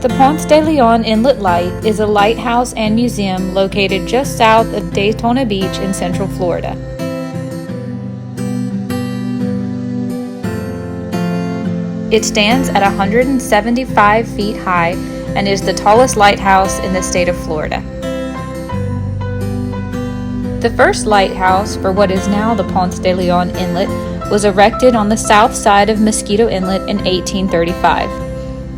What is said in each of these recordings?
The Ponce de Leon Inlet Light is a lighthouse and museum located just south of Daytona Beach in Central Florida. It stands at 175 feet high and is the tallest lighthouse in the state of Florida. The first lighthouse for what is now the Ponce de Leon Inlet was erected on the south side of Mosquito Inlet in 1835.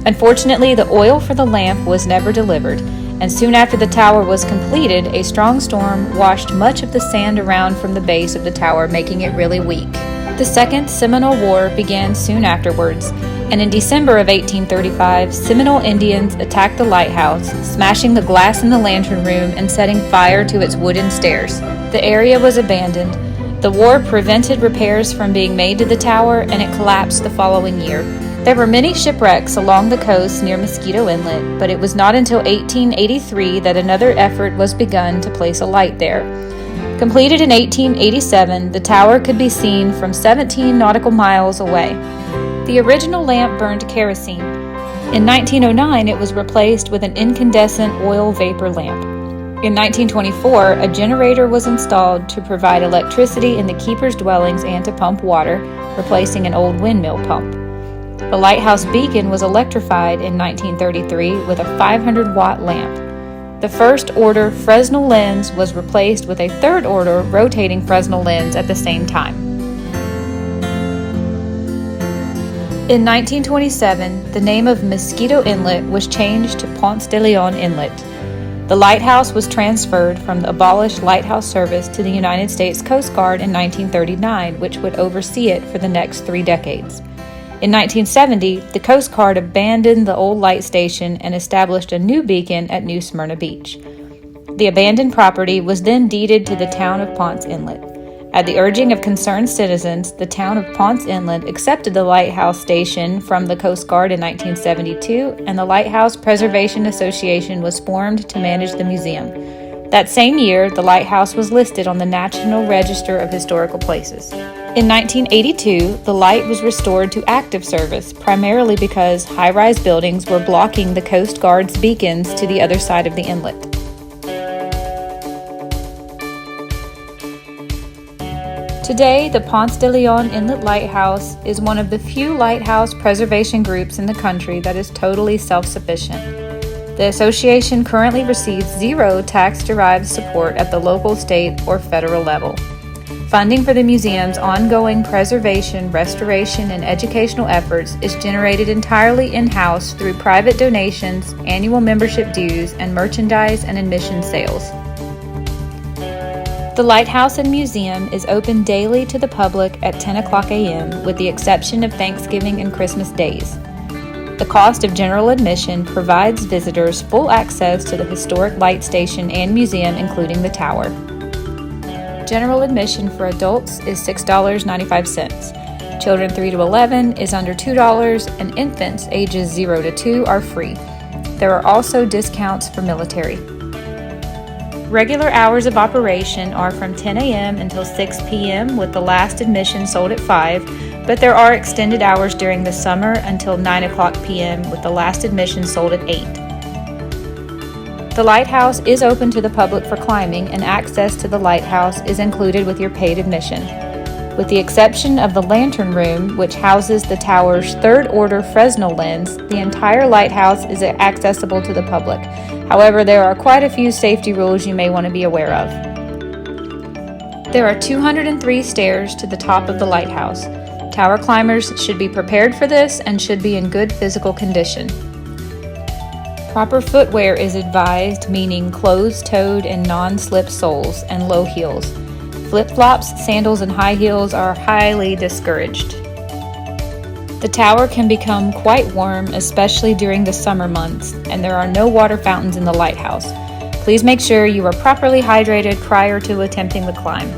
Unfortunately, the oil for the lamp was never delivered, and soon after the tower was completed, a strong storm washed much of the sand around from the base of the tower, making it really weak. The Second Seminole War began soon afterwards, and in December of 1835, Seminole Indians attacked the lighthouse, smashing the glass in the lantern room and setting fire to its wooden stairs. The area was abandoned. The war prevented repairs from being made to the tower, and it collapsed the following year. There were many shipwrecks along the coast near Mosquito Inlet, but it was not until 1883 that another effort was begun to place a light there. Completed in 1887, the tower could be seen from 17 nautical miles away. The original lamp burned kerosene. In 1909, it was replaced with an incandescent oil vapor lamp. In 1924, a generator was installed to provide electricity in the keepers' dwellings and to pump water, replacing an old windmill pump. The lighthouse beacon was electrified in 1933 with a 500-watt lamp. The first-order Fresnel lens was replaced with a third-order rotating Fresnel lens at the same time. In 1927, the name of Mosquito Inlet was changed to Ponce de Leon Inlet. The lighthouse was transferred from the abolished lighthouse service to the United States Coast Guard in 1939, which would oversee it for the next 3 decades. In 1970, the Coast Guard abandoned the old light station and established a new beacon at New Smyrna Beach. The abandoned property was then deeded to the town of Ponce Inlet. At the urging of concerned citizens, the town of Ponce Inlet accepted the lighthouse station from the Coast Guard in 1972, and the Lighthouse Preservation Association was formed to manage the museum. That same year, the lighthouse was listed on the National Register of Historical Places. In 1982, the light was restored to active service, primarily because high-rise buildings were blocking the Coast Guard's beacons to the other side of the inlet. Today, the Ponce de Leon Inlet Lighthouse is one of the few lighthouse preservation groups in the country that is totally self-sufficient. The association currently receives 0 tax-derived support at the local, state, or federal level. Funding for the museum's ongoing preservation, restoration, and educational efforts is generated entirely in-house through private donations, annual membership dues, and merchandise and admission sales. The Lighthouse and Museum is open daily to the public at 10 o'clock a.m., with the exception of Thanksgiving and Christmas days. The cost of general admission provides visitors full access to the historic light station and museum, including the tower. General admission for adults is $6.95. Children 3 to 11 is under $2, and infants ages 0 to 2 are free. There are also discounts for military. Regular hours of operation are from 10 a.m. until 6 p.m. with the last admission sold at 5, but there are extended hours during the summer until 9 o'clock p.m. with the last admission sold at 8. The lighthouse is open to the public for climbing, and access to the lighthouse is included with your paid admission. With the exception of the lantern room, which houses the tower's third-order Fresnel lens, the entire lighthouse is accessible to the public. However, there are quite a few safety rules you may want to be aware of. There are 203 stairs to the top of the lighthouse. Tower climbers should be prepared for this and should be in good physical condition. Proper footwear is advised, meaning closed-toed and non-slip soles and low heels. Flip-flops, sandals, and high heels are highly discouraged. The tower can become quite warm, especially during the summer months, and there are no water fountains in the lighthouse. Please make sure you are properly hydrated prior to attempting the climb.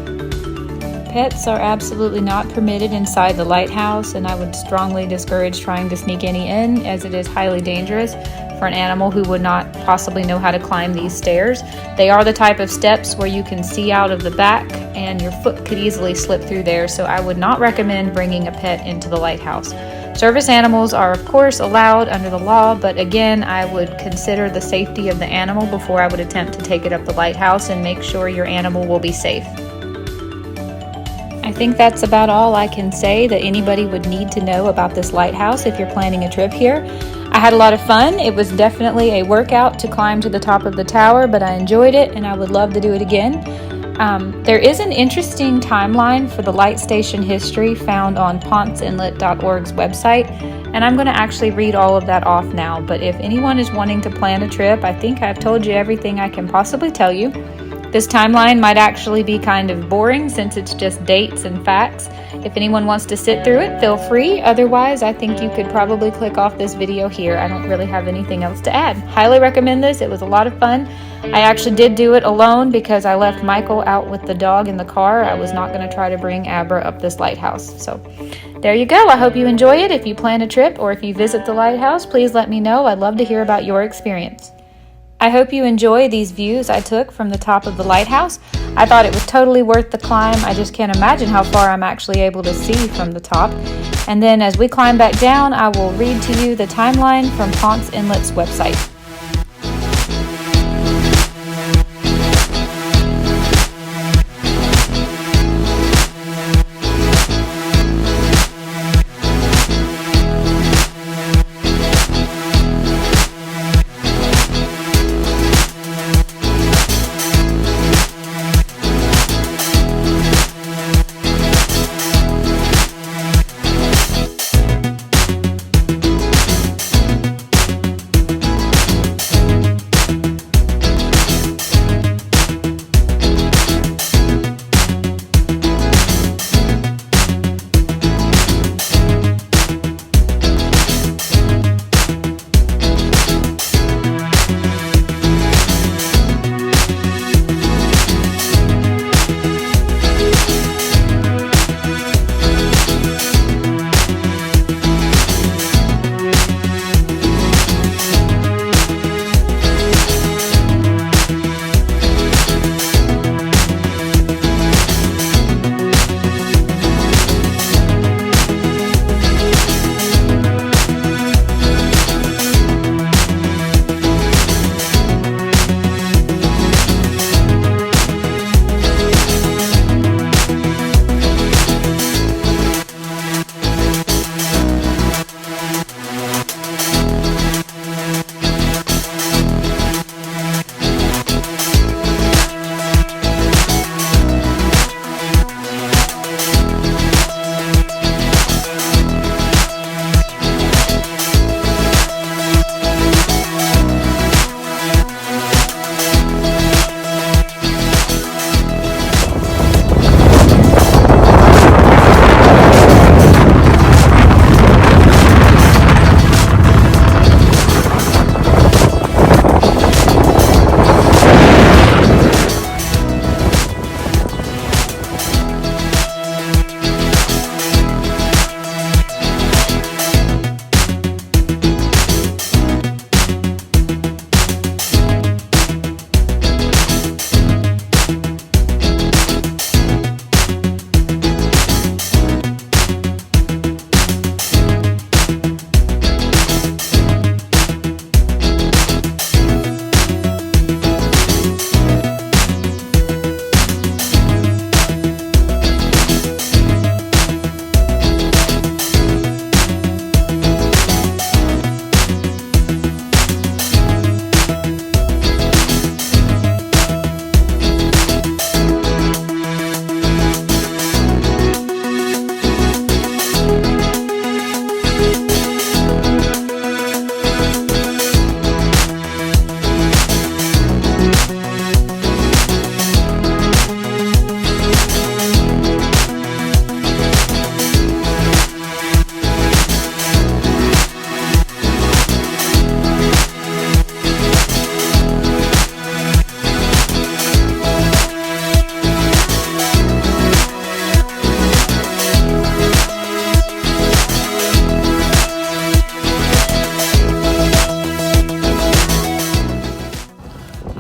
Pets are absolutely not permitted inside the lighthouse, and I would strongly discourage trying to sneak any in, as it is highly dangerous for an animal who would not possibly know how to climb these stairs. They are the type of steps where you can see out of the back, and your foot could easily slip through there, so I would not recommend bringing a pet into the lighthouse. Service animals are, of course, allowed under the law, but again, I would consider the safety of the animal before I would attempt to take it up the lighthouse and make sure your animal will be safe. I think that's about all I can say that anybody would need to know about this lighthouse if you're planning a trip here. I had a lot of fun. It was definitely a workout to climb to the top of the tower, but I enjoyed it and I would love to do it again. There is an interesting timeline for the light station history found on ponceinlet.org's website, and I'm going to actually read all of that off now. But if anyone is wanting to plan a trip, I think I've told you everything I can possibly tell you. This timeline might actually be kind of boring since it's just dates and facts. If anyone wants to sit through it, feel free. Otherwise, I think you could probably click off this video here. I don't really have anything else to add. Highly recommend this. It was a lot of fun. I actually did do it alone because I left Michael out with the dog in the car. I was not going to try to bring Abra up this lighthouse. So there you go. I hope you enjoy it. If you plan a trip or if you visit the lighthouse, please let me know. I'd love to hear about your experience. I hope you enjoy these views I took from the top of the lighthouse. I thought it was totally worth the climb. I just can't imagine how far I'm actually able to see from the top. And then as we climb back down, I will read to you the timeline from Ponce Inlet's website.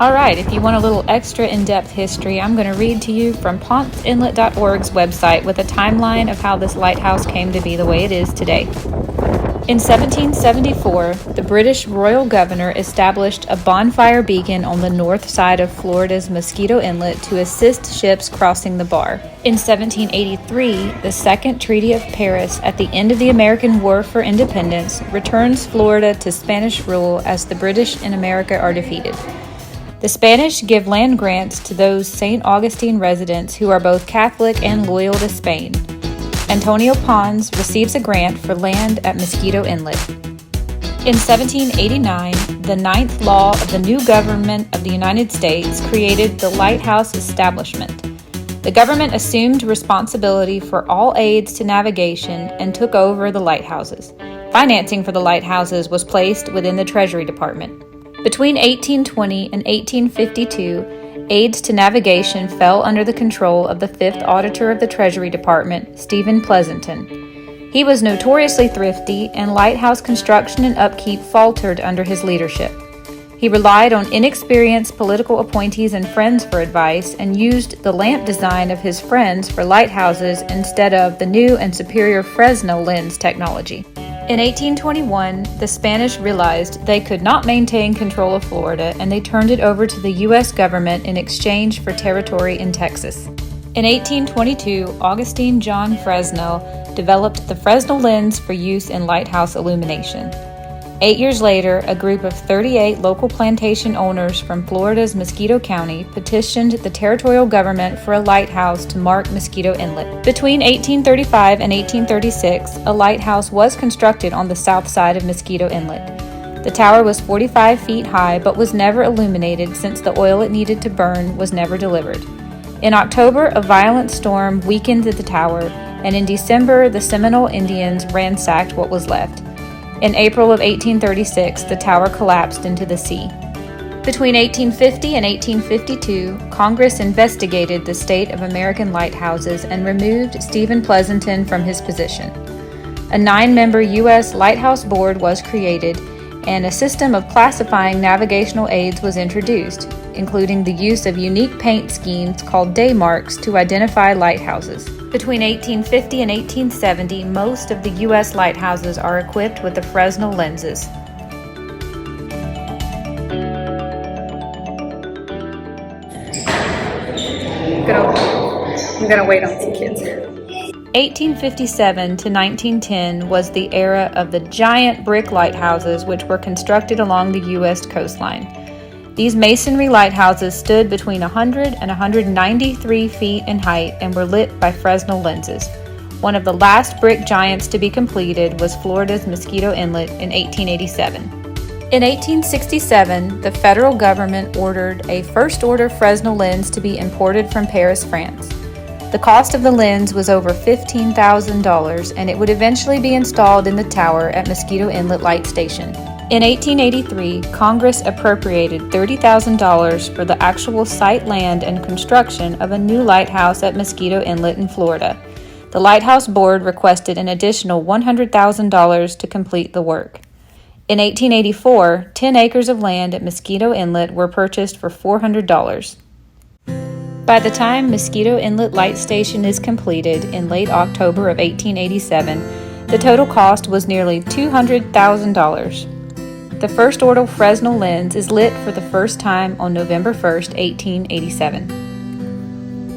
Alright, if you want a little extra in-depth history, I'm going to read to you from ponceinlet.org's website with a timeline of how this lighthouse came to be the way it is today. In 1774, the British royal governor established a bonfire beacon on the north side of Florida's Mosquito Inlet to assist ships crossing the bar. In 1783, the Second Treaty of Paris, at the end of the American War for Independence, returns Florida to Spanish rule as the British in America are defeated. The Spanish give land grants to those St. Augustine residents who are both Catholic and loyal to Spain. Antonio Ponce receives a grant for land at Mosquito Inlet. In 1789, the ninth law of the new government of the United States created the Lighthouse establishment. The government assumed responsibility for all aids to navigation and took over the lighthouses. Financing for the lighthouses was placed within the Treasury Department. Between 1820 and 1852, aids to navigation fell under the control of the fifth auditor of the Treasury Department, Stephen Pleasanton. He was notoriously thrifty, and lighthouse construction and upkeep faltered under his leadership. He relied on inexperienced political appointees and friends for advice, and used the lamp design of his friends for lighthouses instead of the new and superior Fresnel lens technology. In 1821, the Spanish realized they could not maintain control of Florida, and they turned it over to the U.S. government in exchange for territory in Texas. In 1822, Augustine John Fresnel developed the Fresnel lens for use in lighthouse illumination. 8 years later, a group of 38 local plantation owners from Florida's Mosquito County petitioned the territorial government for a lighthouse to mark Mosquito Inlet. Between 1835 and 1836, a lighthouse was constructed on the south side of Mosquito Inlet. The tower was 45 feet high but was never illuminated since the oil it needed to burn was never delivered. In October, a violent storm weakened the tower, and in December, the Seminole Indians ransacked what was left. In April of 1836, the tower collapsed into the sea. Between 1850 and 1852, Congress investigated the state of American lighthouses and removed Stephen Pleasanton from his position. A 9-member U.S. Lighthouse Board was created, and a system of classifying navigational aids was introduced, including the use of unique paint schemes called day marks to identify lighthouses. Between 1850 and 1870, most of the U.S. lighthouses are equipped with the Fresnel lenses. I'm gonna wait on some kids. 1857 to 1910 was the era of the giant brick lighthouses, which were constructed along the U.S. coastline. These masonry lighthouses stood between 100 and 193 feet in height and were lit by Fresnel lenses. One of the last brick giants to be completed was Florida's Mosquito Inlet in 1887. In 1867, the federal government ordered a first-order Fresnel lens to be imported from Paris, France. The cost of the lens was over $15,000, and it would eventually be installed in the tower at Mosquito Inlet Light Station. In 1883, Congress appropriated $30,000 for the actual site land and construction of a new lighthouse at Mosquito Inlet in Florida. The Lighthouse Board requested an additional $100,000 to complete the work. In 1884, 10 acres of land at Mosquito Inlet were purchased for $400. By the time Mosquito Inlet Light Station is completed in late October of 1887, the total cost was nearly $200,000. The first-order Fresnel lens is lit for the first time on November 1, 1887.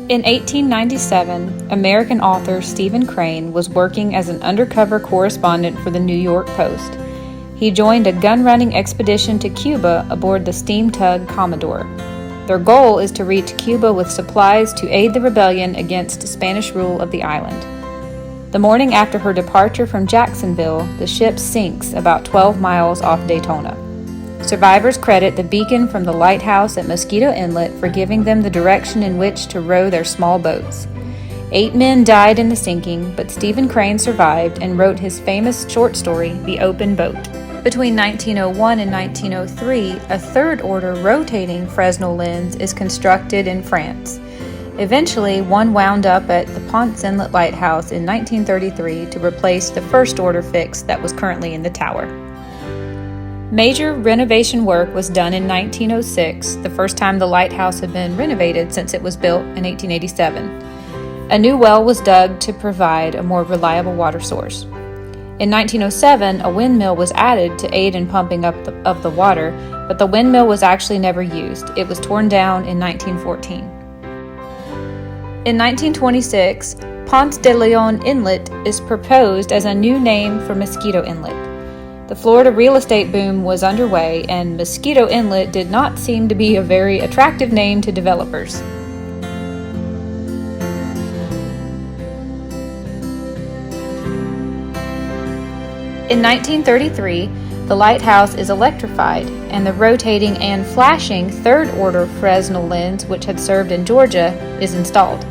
In 1897, American author Stephen Crane was working as an undercover correspondent for the New York Post. He joined a gun-running expedition to Cuba aboard the steam tug Commodore. Their goal is to reach Cuba with supplies to aid the rebellion against Spanish rule of the island. The morning after her departure from Jacksonville, the ship sinks about 12 miles off Daytona. Survivors credit the beacon from the lighthouse at Mosquito Inlet for giving them the direction in which to row their small boats. 8 men died in the sinking, but Stephen Crane survived and wrote his famous short story, The Open Boat. Between 1901 and 1903, a third-order rotating Fresnel lens is constructed in France. Eventually, one wound up at the Ponce Inlet Lighthouse in 1933 to replace the first-order fix that was currently in the tower. Major renovation work was done in 1906, the first time the lighthouse had been renovated since it was built in 1887. A new well was dug to provide a more reliable water source. In 1907, a windmill was added to aid in pumping up the water, but the windmill was actually never used. It was torn down in 1914. In 1926, Ponce de Leon Inlet is proposed as a new name for Mosquito Inlet. The Florida real estate boom was underway, and Mosquito Inlet did not seem to be a very attractive name to developers. In 1933, the lighthouse is electrified, and the rotating and flashing third-order Fresnel lens, which had served in Georgia, is installed.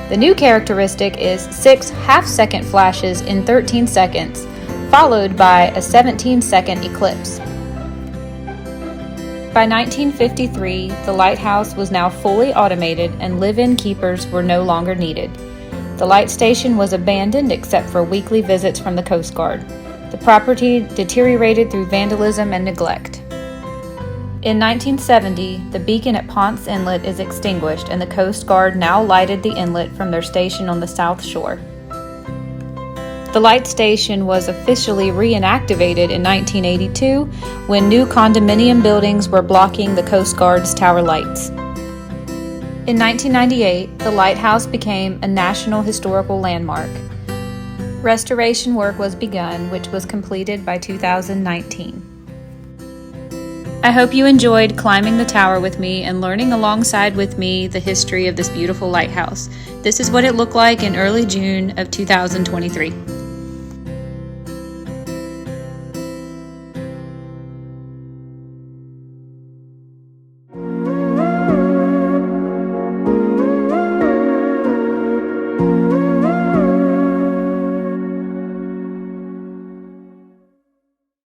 The new characteristic is 6 half-second flashes in 13 seconds, followed by a 17-second eclipse. By 1953, the lighthouse was now fully automated and live-in keepers were no longer needed. The light station was abandoned except for weekly visits from the Coast Guard. The property deteriorated through vandalism and neglect. In 1970, the beacon at Ponce Inlet is extinguished, and the Coast Guard now lighted the inlet from their station on the south shore. The light station was officially reactivated in 1982 when new condominium buildings were blocking the Coast Guard's tower lights. In 1998, the lighthouse became a National Historical Landmark. Restoration work was begun, which was completed by 2019. I hope you enjoyed climbing the tower with me and learning alongside with me the history of this beautiful lighthouse. This is what it looked like in early June of 2023.